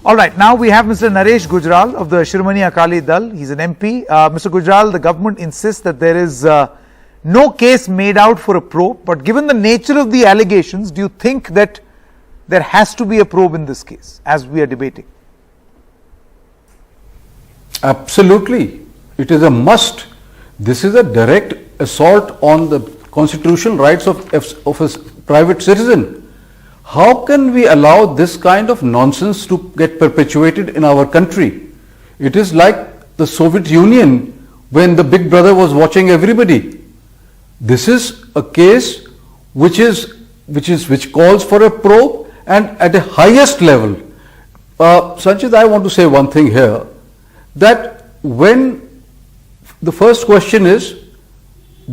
All right, now we have Mr. Naresh Gujral of the Shiromani Akali Dal. He's an MP. Mr. Gujral, the government insists that there is no case made out for a probe, but given the nature of the allegations, do you think that there has to be a probe in this case, as we are debating? Absolutely. It is a must. This is a direct assault on the constitutional rights of a private citizen. How can we allow this kind of nonsense to get perpetuated in our country? It is like the Soviet Union when the big brother was watching everybody. This is a case which calls for a probe and at a highest level. Sanchit, I want to say one thing here, that when the first question is,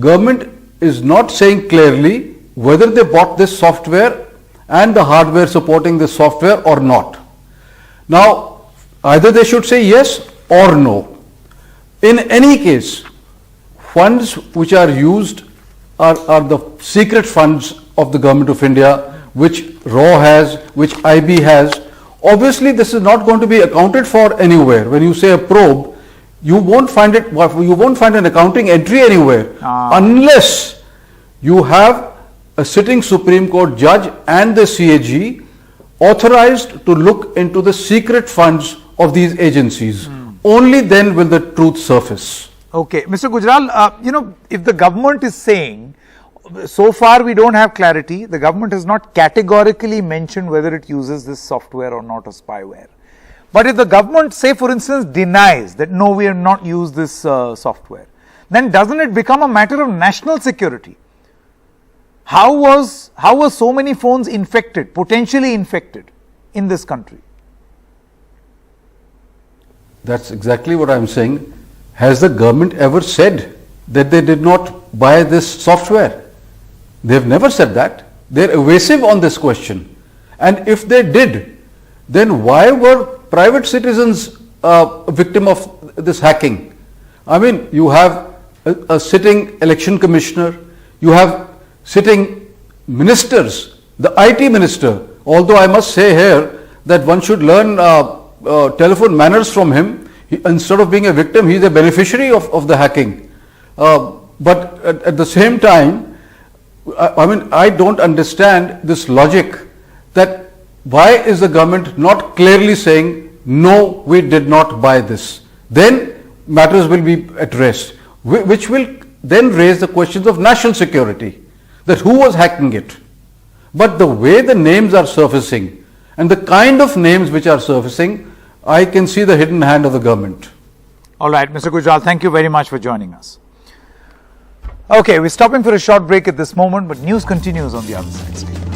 government is not saying clearly whether they bought this software and the hardware supporting this software or not. Now, either they should say yes or no. In any case, funds which are used are the secret funds of the Government of India, which RAW has, which IB has. Obviously, this is not going to be accounted for anywhere. When you say a probe, you won't find an accounting entry anywhere unless you have a sitting Supreme Court judge and the CAG authorized to look into the secret funds of these agencies. Only then will the truth surface. Okay, Mr. Gujral, if the government is saying, so far we don't have clarity, the government has not categorically mentioned whether it uses this software or not, or spyware. But if the government, say for instance, denies that no, we have not used this software, then doesn't it become a matter of national security? How were so many phones infected, potentially infected in this country? That's exactly what I'm saying. Has the government ever said that they did not buy this software? They've never said that. They're evasive on this question. And if they did, then why were private citizens a victim of this hacking? I mean, you have a sitting election commissioner, you have sitting ministers, the IT minister, although I must say here that one should learn telephone manners from him. Instead of being a victim, he is a beneficiary of the hacking. But at the same time, I don't understand this logic that why is the government not clearly saying, no, we did not buy this. Then matters will be at rest, which will then raise the questions of national security, that who was hacking it. But the way the names are surfacing and the kind of names which are surfacing, I can see the hidden hand of the government. All right, Mr. Gujral, thank you very much for joining us. Okay, we're stopping for a short break at this moment, but news continues on the other side. Stay.